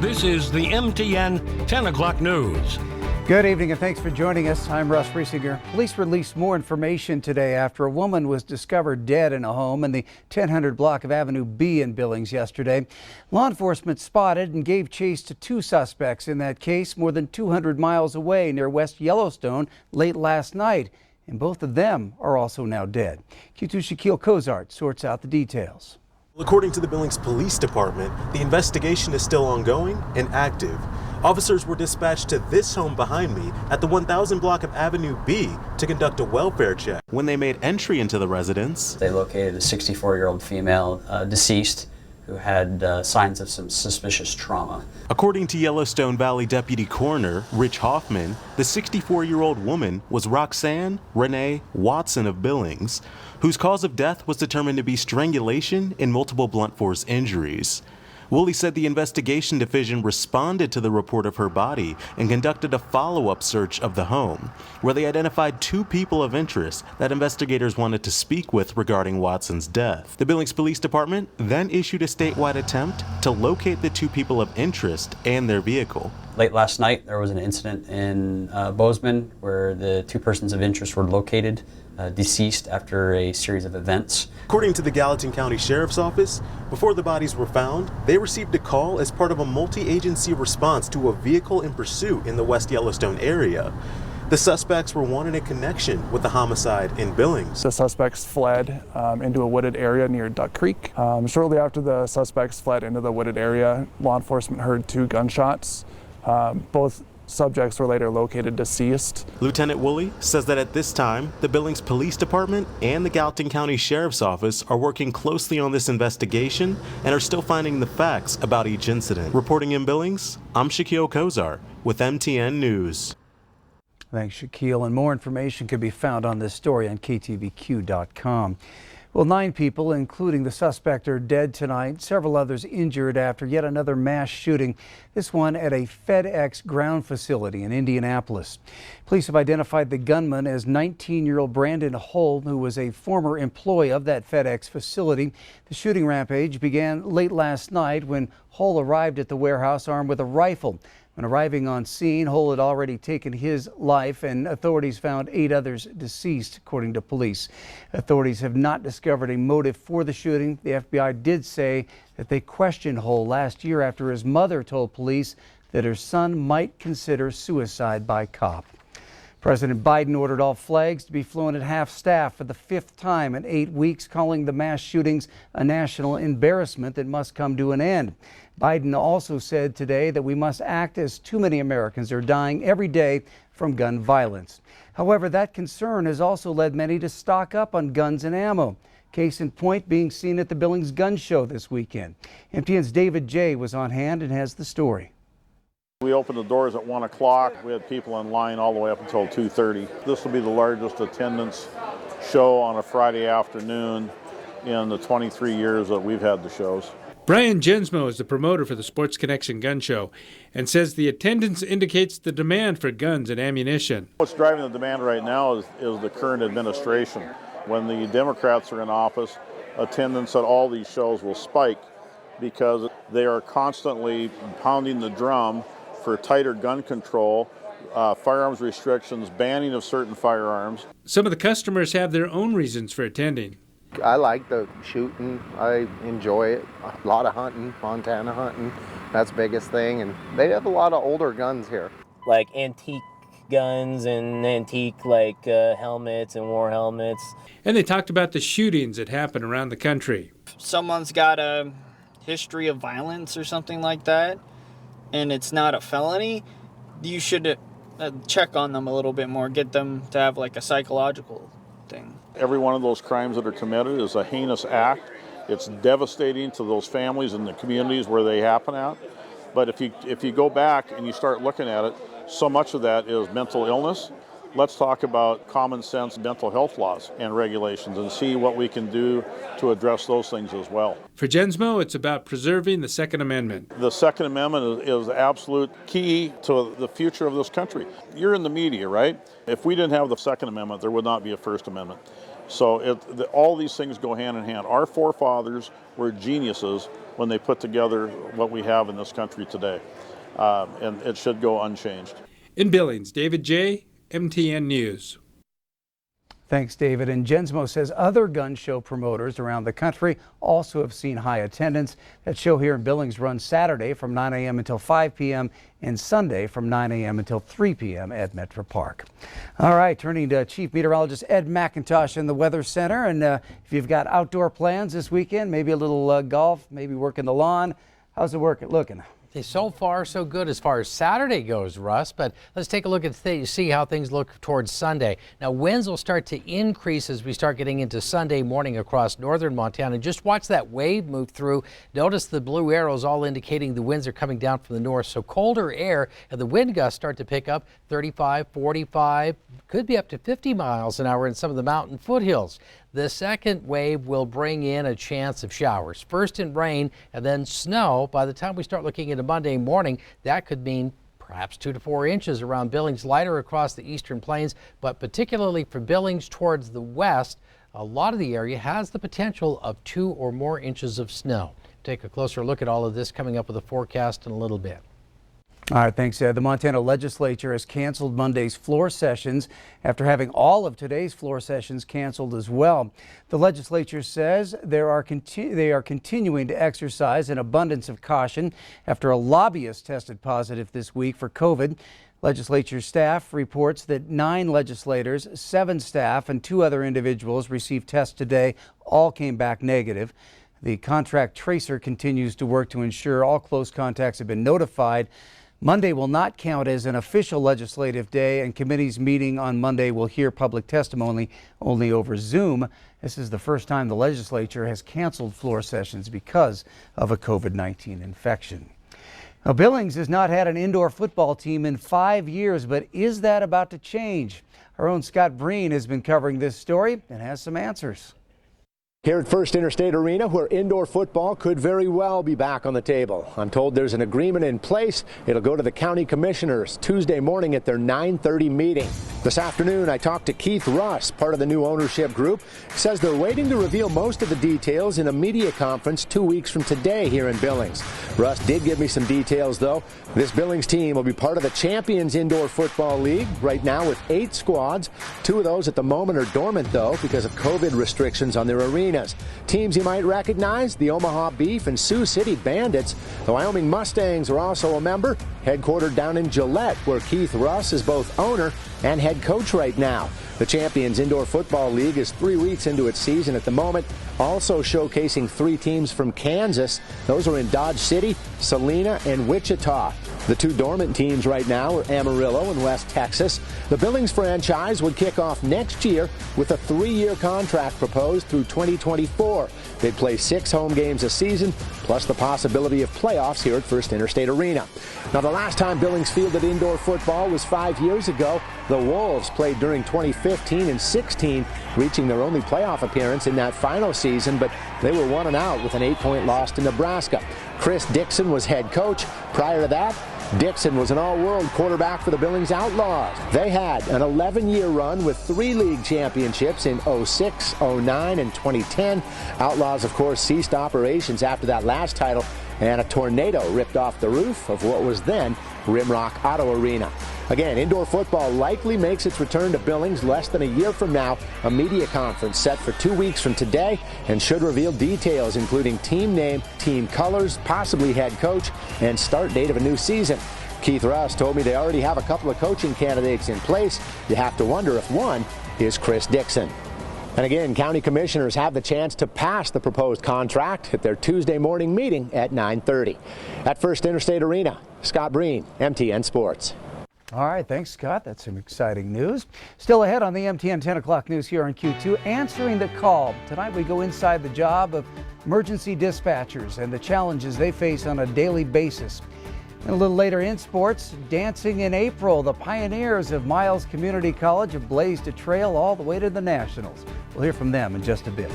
This is the MTN 10 o'clock news. Good evening and thanks for joining us. I'm Russ Riesinger. Police released more information today after a woman was discovered dead in a home in the 1000 block of Avenue B in Billings yesterday. Law enforcement spotted and gave chase to two suspects in that case more than 200 miles away near West Yellowstone late last night. And both of them are also now dead. Q2 Shaquille Cozart sorts out the details. According to the Billings Police Department, the investigation is still ongoing and active. Officers were dispatched to this home behind me at the 1000 block of Avenue B to conduct a welfare check. When they made entry into the residence, they located a 64-year-old female deceased who had signs of some suspicious trauma. According to Yellowstone Valley Deputy Coroner Rich Hoffman, the 64-year-old woman was Roxanne Renee Watson of Billings, whose cause of death was determined to be strangulation and multiple blunt force injuries. Woolley said the investigation division responded to the report of her body and conducted a follow-up search of the home, where they identified two people of interest that investigators wanted to speak with regarding Watson's death. The Billings Police Department then issued a statewide attempt to locate the two people of interest and their vehicle. Late last night, there was an incident in Bozeman where the two persons of interest were located deceased after a series of events. According to the Gallatin County Sheriff's Office, before the bodies were found, they received a call as part of a multi-agency response to a vehicle in pursuit in the West Yellowstone area. The suspects were wanted in connection with the homicide in Billings. The suspects fled into a wooded area near Duck Creek. Shortly after the suspects fled into the wooded area, law enforcement heard two gunshots. Both subjects were later located deceased. Lieutenant Woolley says that at this time, the Billings Police Department and the Gallatin County Sheriff's Office are working closely on this investigation and are still finding the facts about each incident. Reporting in Billings, I'm Shaquille Cozart with MTN News. Thanks, Shaquille. And more information can be found on this story on ktvq.com. Well, 9 people, including the suspect, are dead tonight. Several others injured after yet another mass shooting, this one at a Fedex ground facility in Indianapolis. Police have identified the gunman as 19-year-old Brandon Hull, who was a former employee of that Fedex facility. The shooting rampage began late last night when Hull arrived at the warehouse armed with a rifle. When arriving on scene, Hull had already taken his life, and authorities found 8 others deceased, according to police. Authorities have not discovered a motive for the shooting. The FBI did say that they questioned Hull last year after his mother told police that her son might consider suicide by cop. President Biden ordered all flags to be flown at half-staff for the 5th time in 8 weeks, calling the mass shootings a national embarrassment that must come to an end. Biden also said today that we must act as too many Americans are dying every day from gun violence. However, that concern has also led many to stock up on guns and ammo. Case in point being seen at the Billings Gun Show this weekend. MTN's David J. was on hand and has the story. We opened the doors at 1 o'clock. We had people in line all the way up until 2:30. This will be the largest attendance show on a Friday afternoon in the 23 years that we've had the shows. Brian Jensmo is the promoter for the Sports Connection Gun Show and says the attendance indicates the demand for guns and ammunition. What's driving the demand right now is the current administration. When the Democrats are in office, attendance at all these shows will spike because they are constantly pounding the drum for tighter gun control, firearms restrictions, banning of certain firearms. Some of the customers have their own reasons for attending. I like the shooting. I enjoy it. A lot of hunting, Montana hunting. That's the biggest thing. And they have a lot of older guns here. Like antique guns and antique helmets and war helmets. And they talked about the shootings that happen around the country. If someone's got a history of violence or something like that, and it's not a felony, you should check on them a little bit more, get them to have like a psychological thing. Every one of those crimes that are committed is a heinous act. It's devastating to those families and the communities where they happen at. But if you go back and you start looking at it, so much of that is mental illness. Let's talk about common sense mental health laws and regulations and see what we can do to address those things as well. For Jensmo, it's about preserving the Second Amendment. The Second Amendment is absolute key to the future of this country. You're in the media, right? If we didn't have the Second Amendment, there would not be a First Amendment. So all these things go hand in hand. Our forefathers were geniuses when they put together what we have in this country today. And it should go unchanged. In Billings, David J., MTN News. Thanks, David. And Gensmo says other gun show promoters around the country also have seen high attendance. That show here in Billings runs Saturday from 9 a.m. until 5 p.m. and Sunday from 9 a.m. until 3 p.m. at Metro Park. All right, turning to Chief Meteorologist Ed McIntosh in the Weather Center. And if you've got outdoor plans this weekend, maybe a little golf, maybe working the lawn, how's it looking? So far, so good as far as Saturday goes, Russ, but let's take a look at see how things look towards Sunday. Now, winds will start to increase as we start getting into Sunday morning across northern Montana. Just watch that wave move through. Notice the blue arrows all indicating the winds are coming down from the north. So colder air and the wind gusts start to pick up 35, 45, could be up to 50 miles an hour in some of the mountain foothills. The second wave will bring in a chance of showers, first in rain and then snow. By the time we start looking into Monday morning, that could mean perhaps 2 to 4 inches around Billings, lighter across the eastern plains, but particularly for Billings towards the west, a lot of the area has the potential of 2 or more inches of snow. Take a closer look at all of this coming up with a forecast in a little bit. All right, thanks, Ed. The Montana legislature has canceled Monday's floor sessions after having all of today's floor sessions canceled as well. The legislature says they are continuing to exercise an abundance of caution after a lobbyist tested positive this week for COVID. Legislature staff reports that 9 legislators, 7 staff, and 2 other individuals received tests today. All came back negative. The contract tracer continues to work to ensure all close contacts have been notified. Monday will not count as an official legislative day, and committees meeting on Monday will hear public testimony only over Zoom. This is the first time the legislature has canceled floor sessions because of a COVID-19 infection. Now, Billings has not had an indoor football team in 5 years, but is that about to change? Our own Scott Breen has been covering this story and has some answers. Here at First Interstate Arena, where indoor football could very well be back on the table. I'm told there's an agreement in place. It'll go to the county commissioners Tuesday morning at their 9:30 meeting. This afternoon, I talked to Keith Russ, part of the new ownership group. He says they're waiting to reveal most of the details in a media conference 2 weeks from today here in Billings. Russ did give me some details, though. This Billings team will be part of the Champions Indoor Football League, right now with 8 squads. 2 of those at the moment are dormant, though, because of COVID restrictions on their arenas. Teams you might recognize, the Omaha Beef and Sioux City Bandits. The Wyoming Mustangs are also a member, headquartered down in Gillette, where Keith Russ is both owner and head coach right now. The Champions Indoor Football League is 3 weeks into its season at the moment, also showcasing 3 teams from Kansas. Those are in Dodge City, Salina, and Wichita. The 2 dormant teams right now are Amarillo and West Texas. The Billings franchise would kick off next year with a 3-year contract proposed through 2024. They'd play 6 home games a season, plus the possibility of playoffs here at First Interstate Arena. Now, the last time Billings fielded indoor football was 5 years ago. The Wolves played during 2015 and 16, reaching their only playoff appearance in that final season, but they were 1-out with an 8-point loss to Nebraska. Chris Dixon was head coach. Prior to that, Dixon was an all-world quarterback for the Billings Outlaws. They had an 11-year run with 3 league championships in 06, 09, and 2010. Outlaws, of course, ceased operations after that last title, and a tornado ripped off the roof of what was then Rimrock Auto Arena. Again, indoor football likely makes its return to Billings less than a year from now. A media conference set for 2 weeks from today and should reveal details including team name, team colors, possibly head coach, and start date of a new season. Keith Russ told me they already have a couple of coaching candidates in place. You have to wonder if one is Chris Dixon. And again, county commissioners have the chance to pass the proposed contract at their Tuesday morning meeting at 9:30. At First Interstate Arena, Scott Breen, MTN Sports. All right, thanks, Scott. That's some exciting news. Still ahead on the MTN 10 o'clock news here on Q2, answering the call. Tonight we go inside the job of emergency dispatchers and the challenges they face on a daily basis. And a little later in sports, dancing in April. The Pioneers of Miles Community College have blazed a trail all the way to the Nationals. We'll hear from them in just a bit.